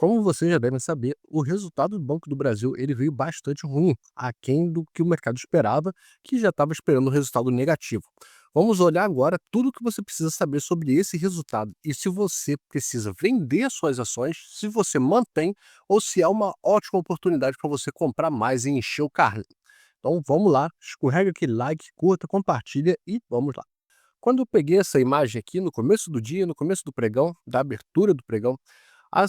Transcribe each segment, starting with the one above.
Como vocês já devem saber, o resultado do Banco do Brasil ele veio bastante ruim, aquém do que o mercado esperava, que já estava esperando um resultado negativo. Vamos olhar agora tudo o que você precisa saber sobre esse resultado e se você precisa vender as suas ações, se você mantém ou se é uma ótima oportunidade para você comprar mais e encher o carro. Então vamos lá, escorrega aquele like, curta, compartilha e vamos lá. Quando eu peguei essa imagem aqui no começo do dia, no começo do pregão, da abertura do pregão, a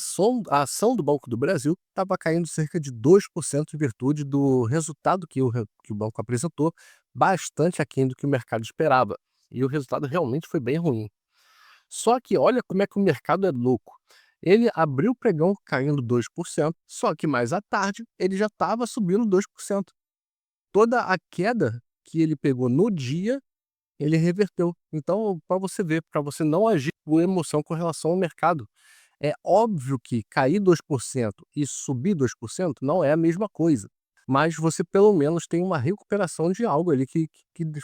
ação do Banco do Brasil estava caindo cerca de 2% em virtude do resultado que o banco apresentou, bastante aquém do que o mercado esperava. E o resultado realmente foi bem ruim. Só que olha como é que o mercado é louco. Ele abriu o pregão caindo 2%, só que mais à tarde ele já estava subindo 2%. Toda a queda que ele pegou no dia, ele reverteu. Então, para você ver, para você não agir por emoção com relação ao mercado. É óbvio que cair 2% e subir 2% não é a mesma coisa, mas você pelo menos tem uma recuperação de algo ali que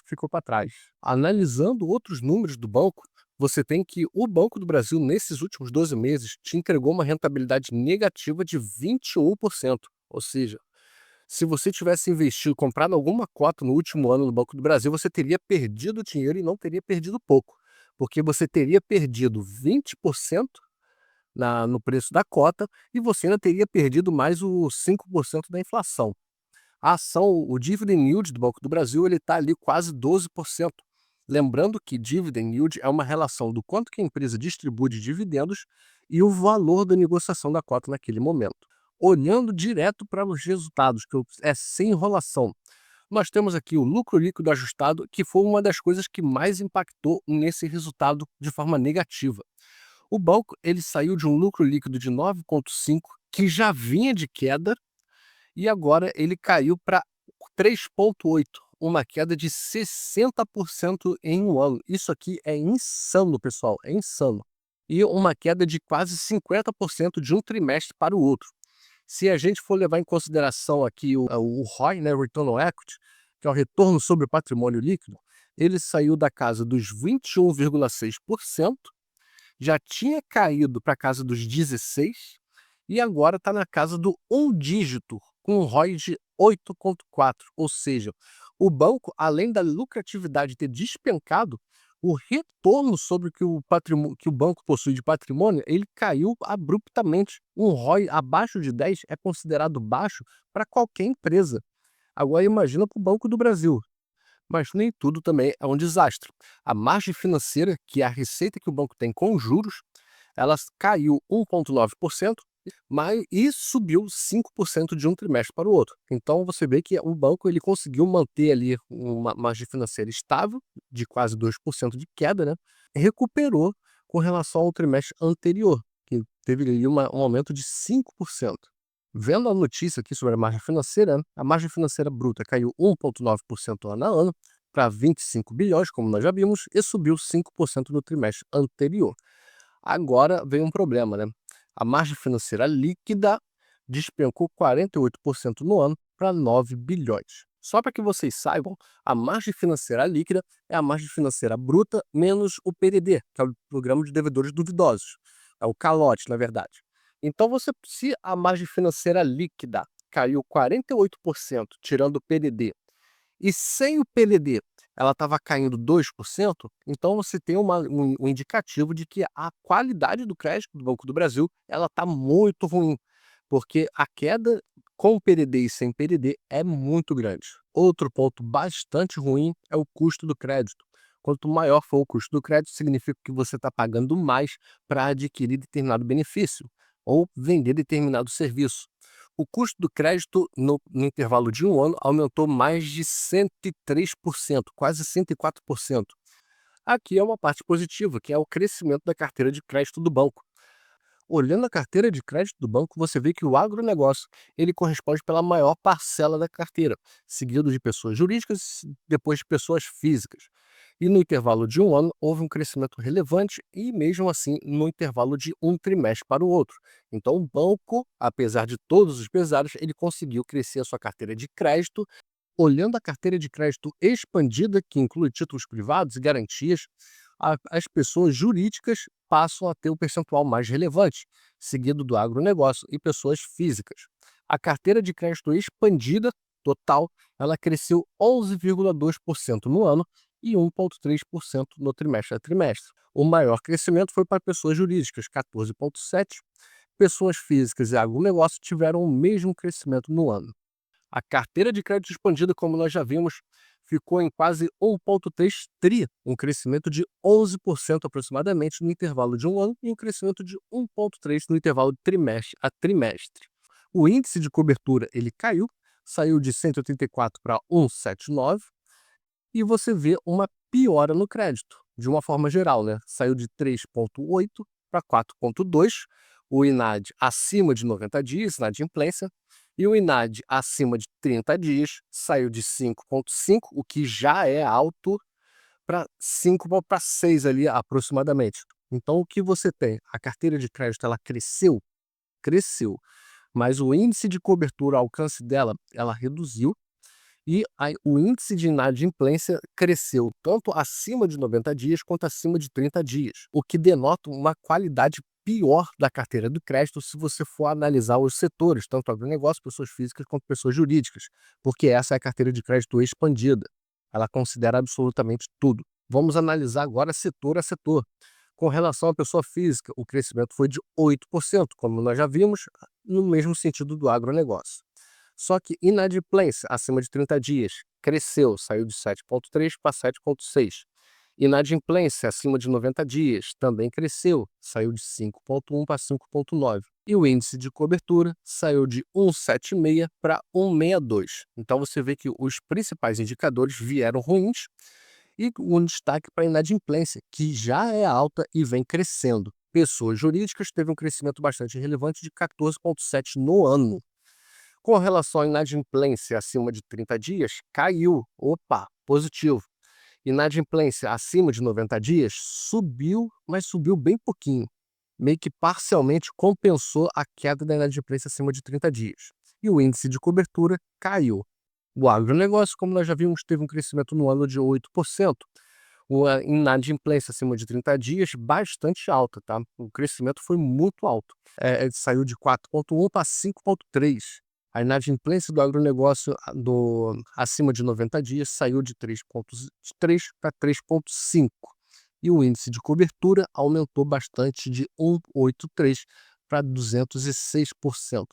ficou para trás. Analisando outros números do banco, você tem que o Banco do Brasil, nesses últimos 12 meses, te entregou uma rentabilidade negativa de 21%. Ou seja, se você tivesse investido, comprado alguma cota no último ano no Banco do Brasil, você teria perdido dinheiro e não teria perdido pouco, porque você teria perdido 20% no preço da cota e você ainda teria perdido mais os 5% da inflação. A ação, o dividend yield do Banco do Brasil, ele está ali quase 12%. Lembrando que dividend yield é uma relação do quanto que a empresa distribui de dividendos e o valor da negociação da cota naquele momento. Olhando direto para os resultados, é sem enrolação, nós temos aqui o lucro líquido ajustado, que foi uma das coisas que mais impactou nesse resultado de forma negativa. O banco ele saiu de um lucro líquido de 9,5, que já vinha de queda, e agora ele caiu para 3,8, uma queda de 60% em um ano. Isso aqui é insano, pessoal, é insano. E uma queda de quase 50% de um trimestre para o outro. Se a gente for levar em consideração aqui o ROI, né, Return on Equity, que é o retorno sobre o patrimônio líquido, ele saiu da casa dos 21,6%, já tinha caído para a casa dos 16 e agora está na casa do um dígito, com um ROI de 8,4. Ou seja, o banco, além da lucratividade ter despencado, o retorno sobre que o banco possui de patrimônio, ele caiu abruptamente. Um ROI abaixo de 10 é considerado baixo para qualquer empresa. Agora imagina para o Banco do Brasil, mas nem tudo também é um desastre. A margem financeira, que é a receita que o banco tem com juros, ela caiu 1,9%, mas e subiu 5% de um trimestre para o outro. Então você vê que o banco ele conseguiu manter ali uma margem financeira estável, de quase 2% de queda, né? Recuperou com relação ao trimestre anterior, que teve ali um aumento de 5%. Vendo a notícia aqui sobre a margem financeira, né, a margem financeira bruta caiu 1,9% ano a ano para 25 bilhões, como nós já vimos, e subiu 5% no trimestre anterior. Agora vem um problema, né? A margem financeira líquida despencou 48% no ano para 9 bilhões. Só para que vocês saibam, a margem financeira líquida é a margem financeira bruta menos o PDD, que é o Programa de Devedores Duvidosos. É o calote, na verdade. Então, se a margem financeira líquida caiu 48%, tirando o PDD, e sem o PDD ela estava caindo 2%, então você tem um indicativo de que a qualidade do crédito do Banco do Brasil ela está muito ruim, porque a queda com PDD e sem PDD é muito grande. Outro ponto bastante ruim é o custo do crédito. Quanto maior for o custo do crédito, significa que você está pagando mais para adquirir determinado benefício ou vender determinado serviço. O custo do crédito no intervalo de um ano aumentou mais de 103%, quase 104%. Aqui é uma parte positiva, que é o crescimento da carteira de crédito do banco. Olhando a carteira de crédito do banco, você vê que o agronegócio ele corresponde pela maior parcela da carteira, seguido de pessoas jurídicas, depois de pessoas físicas. E no intervalo de um ano, houve um crescimento relevante e, mesmo assim, no intervalo de um trimestre para o outro. Então, o banco, apesar de todos os pesares, ele conseguiu crescer a sua carteira de crédito. Olhando a carteira de crédito expandida, que inclui títulos privados e garantias, As pessoas jurídicas passam a ter o percentual mais relevante, seguido do agronegócio e pessoas físicas. A carteira de crédito expandida total, ela cresceu 11,2% no ano e 1,3% no trimestre a trimestre. O maior crescimento foi para pessoas jurídicas, 14,7%. Pessoas físicas e agronegócio tiveram o mesmo crescimento no ano. A carteira de crédito expandida, como nós já vimos, ficou em quase 1,3 tri, um crescimento de 11% aproximadamente no intervalo de um ano e um crescimento de 1,3 no intervalo de trimestre a trimestre. O índice de cobertura ele caiu, saiu de 184 para 179 e você vê uma piora no crédito, de uma forma geral, né? Saiu de 3,8 para 4,2, o INAD acima de 90 dias, inadimplência, e o INAD acima de 30 dias saiu de 5,5, o que já é alto, para 5 para 6 ali aproximadamente. Então o que você tem? A carteira de crédito ela cresceu, cresceu, mas o índice de cobertura, o alcance dela, ela reduziu e o índice de inadimplência cresceu tanto acima de 90 dias quanto acima de 30 dias, o que denota uma qualidade pior da carteira do crédito se você for analisar os setores, tanto agronegócio, pessoas físicas quanto pessoas jurídicas, porque essa é a carteira de crédito expandida. Ela considera absolutamente tudo. Vamos analisar agora setor a setor. Com relação à pessoa física, o crescimento foi de 8%, como nós já vimos, no mesmo sentido do agronegócio. Só que inadimplência acima de 30 dias cresceu, saiu de 7,3 para 7,6. Inadimplência acima de 90 dias também cresceu, saiu de 5,1 para 5,9. E o índice de cobertura saiu de 1,76 para 1,62. Então você vê que os principais indicadores vieram ruins e um destaque para a inadimplência, que já é alta e vem crescendo. Pessoas jurídicas teve um crescimento bastante relevante de 14,7 no ano. Com relação à inadimplência acima de 30 dias, caiu. Opa, positivo. Inadimplência acima de 90 dias subiu, mas subiu bem pouquinho. Meio que parcialmente compensou a queda da inadimplência acima de 30 dias. E o índice de cobertura caiu. O agronegócio, como nós já vimos, teve um crescimento no ano de 8%. A inadimplência acima de 30 dias, bastante alta, tá? O crescimento foi muito alto. Saiu de 4,1 para 5,3. A inadimplência do agronegócio acima de 90 dias saiu de 3,3 para 3,5. E o índice de cobertura aumentou bastante de 1,83 para 206%.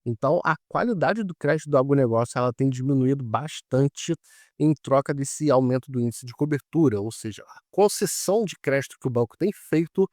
Então, a qualidade do crédito do agronegócio ela tem diminuído bastante em troca desse aumento do índice de cobertura, ou seja, a concessão de crédito que o banco tem feito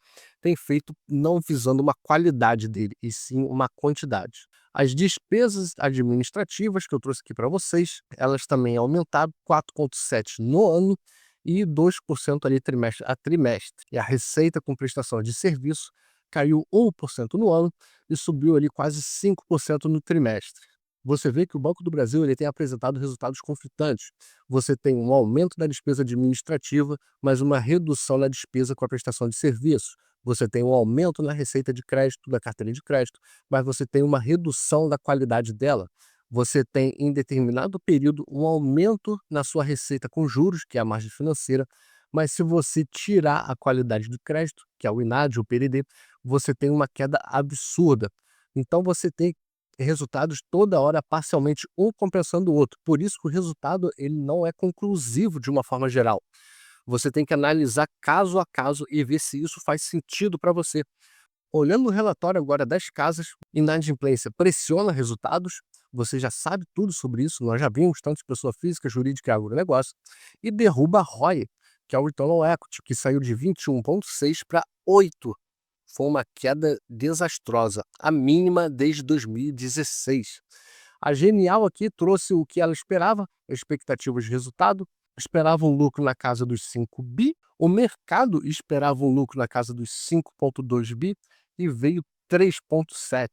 não visando uma qualidade dele, e sim uma quantidade. As despesas administrativas que eu trouxe aqui para vocês, elas também aumentaram 4,7 no ano e 2% ali trimestre a trimestre. E a receita com prestação de serviço caiu 1% no ano e subiu ali quase 5% no trimestre. Você vê que o Banco do Brasil ele tem apresentado resultados conflitantes. Você tem um aumento da despesa administrativa, mas uma redução na despesa com a prestação de serviços. Você tem um aumento na receita de crédito, da carteira de crédito, mas você tem uma redução da qualidade dela. Você tem, em determinado período, um aumento na sua receita com juros, que é a margem financeira, mas se você tirar a qualidade do crédito, que é o INAD, o PDD, você tem uma queda absurda. Então você tem resultados toda hora parcialmente um compensando o outro. Por isso que o resultado ele não é conclusivo de uma forma geral. Você tem que analisar caso a caso e ver se isso faz sentido para você. Olhando o relatório agora das casas, inadimplência pressiona resultados, você já sabe tudo sobre isso, nós já vimos tanto de pessoa física, jurídica e agronegócio, e derruba a ROI, que é o Return on Equity, que saiu de 21,6 para 8. Foi uma queda desastrosa, a mínima desde 2016. A Genial aqui trouxe o que ela esperava, expectativas de resultado, esperava um lucro na casa dos 5 bi, o mercado esperava um lucro na casa dos 5,2 bi e veio 3,7.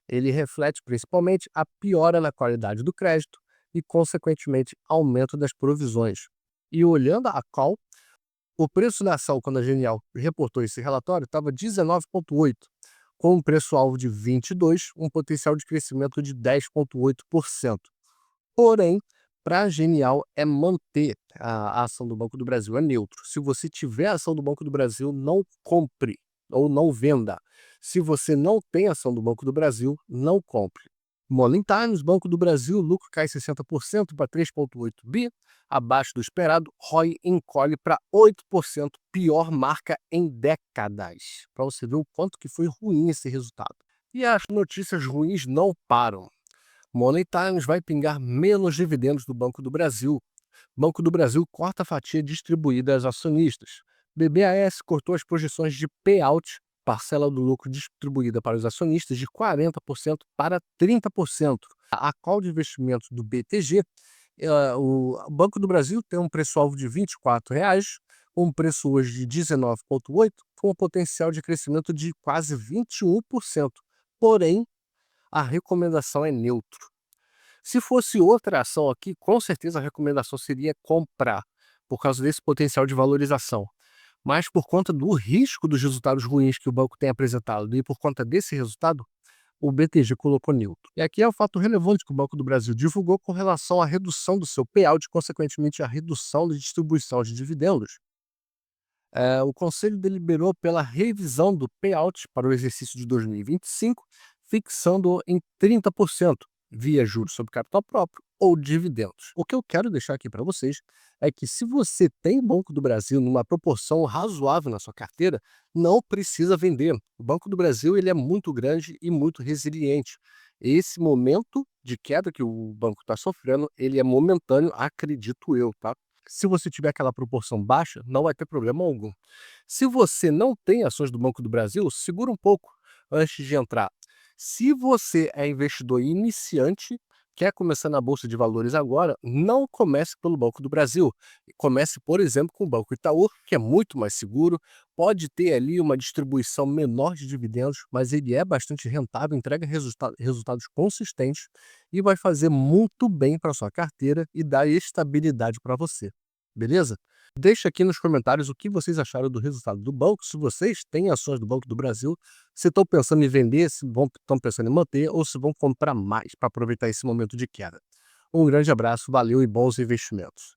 Ele reflete principalmente a piora na qualidade do crédito e, consequentemente, aumento das provisões. E olhando a call, o preço da ação, quando a Genial reportou esse relatório, estava 19,8, com um preço-alvo de 22, um potencial de crescimento de 10,8%. Porém, para a Genial é manter a ação do Banco do Brasil, é neutro. Se você tiver a ação do Banco do Brasil, não compre ou não venda. Se você não tem ação do Banco do Brasil, não compre. Morning Times, Banco do Brasil, lucro cai 60% para 3,8 bi, abaixo do esperado, ROI encolhe para 8%, pior marca em décadas. Para você ver o quanto que foi ruim esse resultado. E as notícias ruins não param. Money Times vai pingar menos dividendos do Banco do Brasil. Banco do Brasil corta a fatia distribuída aos acionistas. BBAS cortou as projeções de payout, parcela do lucro distribuída para os acionistas, de 40% para 30%. A call de investimentos do BTG, o Banco do Brasil tem um preço-alvo de R$ 24,00, um preço hoje de 19,8, com um potencial de crescimento de quase 21%. Porém, a recomendação é neutro. Se fosse outra ação aqui, com certeza a recomendação seria comprar, por causa desse potencial de valorização. Mas por conta do risco dos resultados ruins que o banco tem apresentado e por conta desse resultado, o BTG colocou neutro. E aqui é o fato relevante que o Banco do Brasil divulgou com relação à redução do seu payout e, consequentemente, à redução da distribuição de dividendos. O Conselho deliberou pela revisão do payout para o exercício de 2025, fixando-o em 30%, via juros sobre capital próprio ou dividendos. O que eu quero deixar aqui para vocês é que, se você tem Banco do Brasil numa proporção razoável na sua carteira, não precisa vender. O Banco do Brasil ele é muito grande e muito resiliente. Esse momento de queda que o banco está sofrendo, ele é momentâneo, acredito eu, tá? Se você tiver aquela proporção baixa, não vai ter problema algum. Se você não tem ações do Banco do Brasil, segura um pouco antes de entrar. Se você é investidor iniciante, quer começar na Bolsa de Valores agora, não comece pelo Banco do Brasil. Comece, por exemplo, com o Banco Itaú, que é muito mais seguro, pode ter ali uma distribuição menor de dividendos, mas ele é bastante rentável, entrega resultados consistentes e vai fazer muito bem para sua carteira e dar estabilidade para você. Beleza? Deixa aqui nos comentários o que vocês acharam do resultado do banco, se vocês têm ações do Banco do Brasil, se estão pensando em vender, se estão pensando em manter ou se vão comprar mais para aproveitar esse momento de queda. Um grande abraço, valeu e bons investimentos.